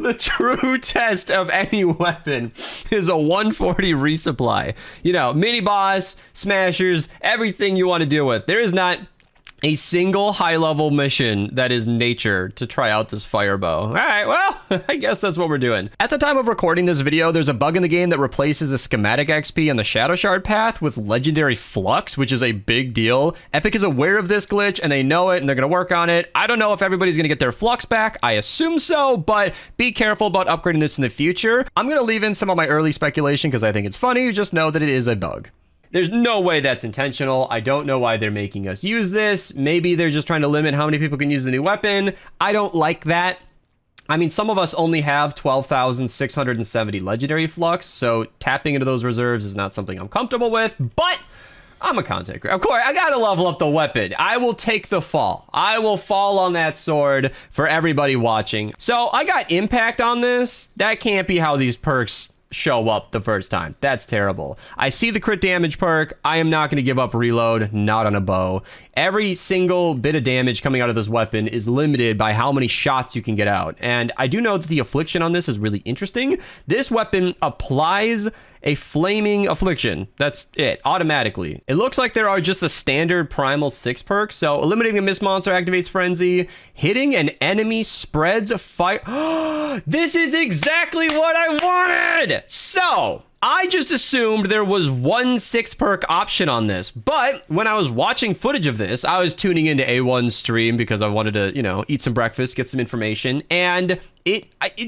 The true test of any weapon is a 140 resupply. You know, mini boss, smashers, everything you want to deal with. There is not a single high-level mission that is nature to try out this fire bow. All right, well, I guess that's what we're doing. At the time of recording this video, there's a bug in the game that replaces the schematic XP on the Shadow Shard path with legendary flux, which is a big deal. Epic is aware of this glitch, and they know it, and they're going to work on it. I don't know if everybody's going to get their flux back. I assume so, but be careful about upgrading this in the future. I'm going to leave in some of my early speculation because I think it's funny. Just know that it is a bug. There's no way that's intentional. I don't know why they're making us use this. Maybe they're just trying to limit how many people can use the new weapon. I don't like that. I mean, some of us only have 12,670 legendary flux, so tapping into those reserves is not something I'm comfortable with, but I'm a content creator. Of course, I gotta level up the weapon. I will take the fall. I will fall on that sword for everybody watching. So I got impact on this. That can't be how these perks show up the first time. That's terrible. I see the crit damage perk. I am not going to give up reload, not on a bow. Every single bit of damage coming out of this weapon is limited by how many shots you can get out. And I do know that the affliction on this is really interesting. This weapon applies a flaming affliction. That's it, automatically. It looks like there are just the standard primal 6 perks. So eliminating a mist monster activates frenzy. Hitting an enemy spreads fire. This is exactly what I wanted. So I just assumed there was one 6 perk option on this, but when I was watching footage of this, I was tuning into A1's stream because I wanted to, you know, eat some breakfast, get some information, and it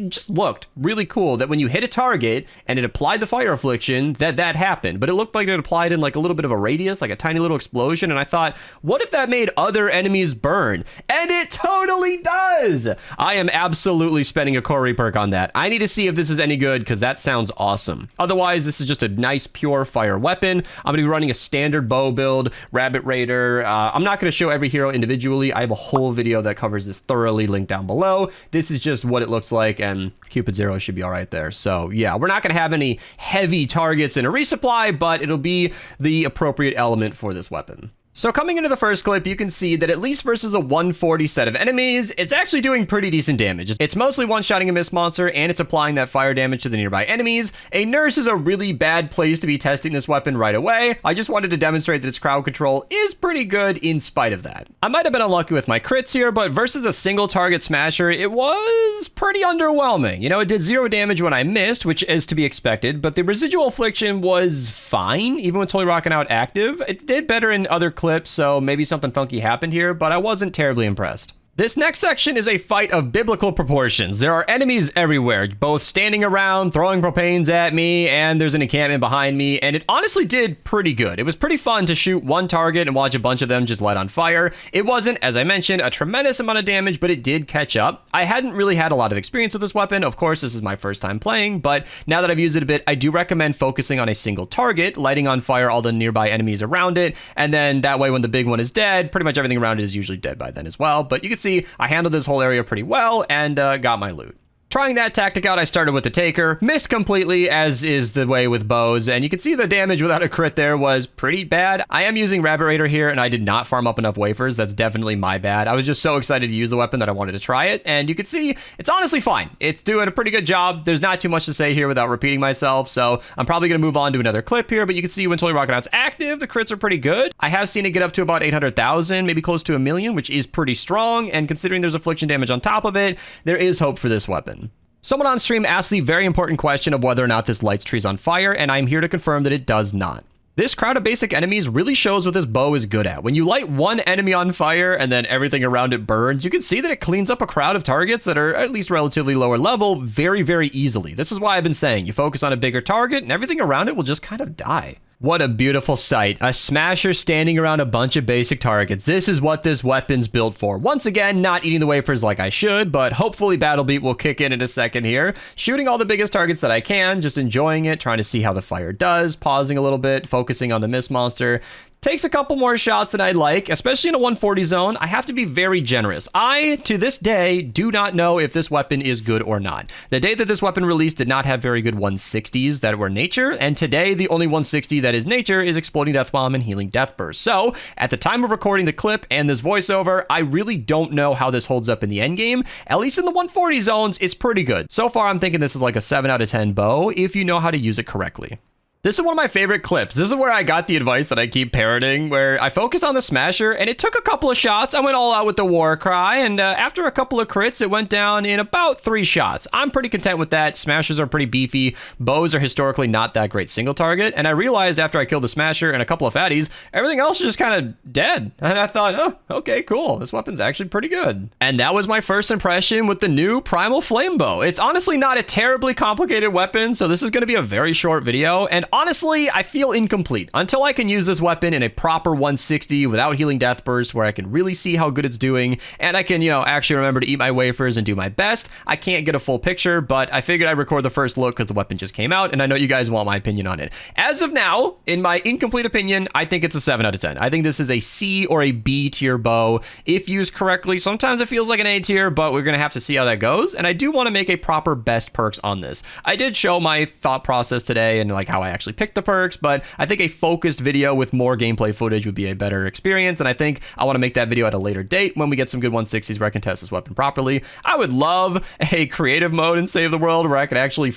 just looked really cool that when you hit a target and it applied the fire affliction, that happened. But it looked like it applied in like a little bit of a radius, like a tiny little explosion, and I thought, what if that made other enemies burn? And it totally does! I am absolutely spending a core reperk on that. I need to see if this is any good because that sounds awesome. Otherwise, this is just a nice pure fire weapon. I'm going to be running a standard bow build, Rabbit Raider. I'm not going to show every hero individually. I have a whole video that covers this thoroughly, linked down below. This is just what it looks like, and Cupid Zero should be all right there. So yeah, we're not going to have any heavy targets in a resupply, but it'll be the appropriate element for this weapon. So coming into the first clip, you can see that at least versus a 140 set of enemies, it's actually doing pretty decent damage. It's mostly one-shotting a mist monster, and it's applying that fire damage to the nearby enemies. A nurse is a really bad place to be testing this weapon right away. I just wanted to demonstrate that its crowd control is pretty good in spite of that. I might have been unlucky with my crits here, but versus a single target smasher, it was pretty underwhelming. You know, it did 0 damage when I missed, which is to be expected, but the residual affliction was fine, even with Totally Rockin' Out active. It did better in other clips, so maybe something funky happened here, but I wasn't terribly impressed. This next section is a fight of biblical proportions. There are enemies everywhere, both standing around, throwing propanes at me, and there's an encampment behind me, and it honestly did pretty good. It was pretty fun to shoot one target and watch a bunch of them just light on fire. It wasn't, as I mentioned, a tremendous amount of damage, but it did catch up. I hadn't really had a lot of experience with this weapon. Of course, this is my first time playing, but now that I've used it a bit, I do recommend focusing on a single target, lighting on fire all the nearby enemies around it, and then that way when the big one is dead, pretty much everything around it is usually dead by then as well. But you can see I handled this whole area pretty well and got my loot. Trying that tactic out, I started with the Taker, missed completely, as is the way with bows, and you can see the damage without a crit there was pretty bad. I am using Rabbit Raider here, and I did not farm up enough wafers. That's definitely my bad. I was just so excited to use the weapon that I wanted to try it, and you can see it's honestly fine. It's doing a pretty good job. There's not too much to say here without repeating myself, so I'm probably going to move on to another clip here, but you can see when Totally Rockin' Out's active, the crits are pretty good. I have seen it get up to about 800,000, maybe close to 1 million, which is pretty strong, and considering there's affliction damage on top of it, there is hope for this weapon. Someone on stream asked the very important question of whether or not this lights trees on fire, and I'm here to confirm that it does not. This crowd of basic enemies really shows what this bow is good at. When you light one enemy on fire and then everything around it burns, you can see that it cleans up a crowd of targets that are at least relatively lower level very, very easily. This is why I've been saying you focus on a bigger target and everything around it will just kind of die. What a beautiful sight. A smasher standing around a bunch of basic targets. This is what this weapon's built for. Once again, not eating the wafers like I should, but hopefully Battle Beat will kick in a second here. Shooting all the biggest targets that I can, just enjoying it, trying to see how the fire does, pausing a little bit, focusing on the mist monster. Takes a couple more shots than I'd like, especially in a 140 zone. I have to be very generous. I, to this day, do not know if this weapon is good or not. The day that this weapon released did not have very good 160s that were nature, and today the only 160 that is nature is Exploding Death Bomb and Healing Death Burst. So, at the time of recording the clip and this voiceover, I really don't know how this holds up in the endgame. At least in the 140 zones, it's pretty good. So far, I'm thinking this is like a 7 out of 10 bow if you know how to use it correctly. This is one of my favorite clips. This is where I got the advice that I keep parroting, where I focused on the smasher, and it took a couple of shots. I went all out with the war cry, and after a couple of crits, it went down in about 3 shots. I'm pretty content with that. Smashers are pretty beefy. Bows are historically not that great single target, and I realized after I killed the smasher and a couple of fatties, everything else was just kind of dead. And I thought, oh, okay, cool. This weapon's actually pretty good. And that was my first impression with the new Primal Flame Bow. It's honestly not a terribly complicated weapon, so this is going to be a very short video, and honestly, I feel incomplete until I can use this weapon in a proper 160 without healing death burst, where I can really see how good it's doing, and I can, actually remember to eat my wafers and do my best. I can't get a full picture, but I figured I'd record the first look because the weapon just came out, and I know you guys want my opinion on it. As of now, in my incomplete opinion, I think it's a 7 out of 10. I think this is a C or a B tier bow if used correctly. Sometimes it feels like an A tier, but we're gonna have to see how that goes, and I do want to make a proper best perks on this. I did show my thought process today and like how I actually picked the perks, but I think a focused video with more gameplay footage would be a better experience, and I think I want to make that video at a later date when we get some good 160s where I can test this weapon properly. I would love a creative mode in Save the World where I could actually,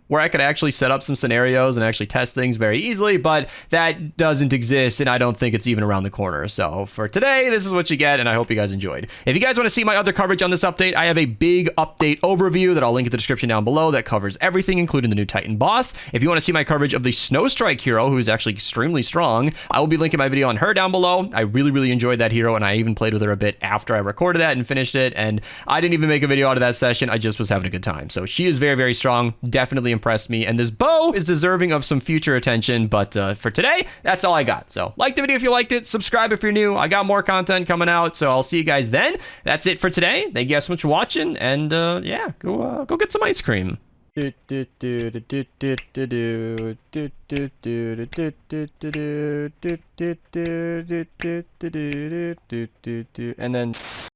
where I could actually set up some scenarios and actually test things very easily, but that doesn't exist, and I don't think it's even around the corner. So for today, this is what you get, and I hope you guys enjoyed. If you guys want to see my other coverage on this update, I have a big update overview that I'll link in the description down below that covers everything, including the new Titan boss. If you want to see my coverage of the Snowstrike hero, who's actually extremely strong, I will be linking my video on her down below. I really, really enjoyed that hero, and I even played with her a bit after I recorded that and finished it, and I didn't even make a video out of that session. I just was having a good time. So she is very, very strong. Definitely impressed me, and this bow is deserving of some future attention, but for today, that's all I got. So like the video if you liked it, subscribe if you're new. I got more content coming out, so I'll see you guys then. That's it for today. Thank you guys so much for watching, and yeah, go get some ice cream. And then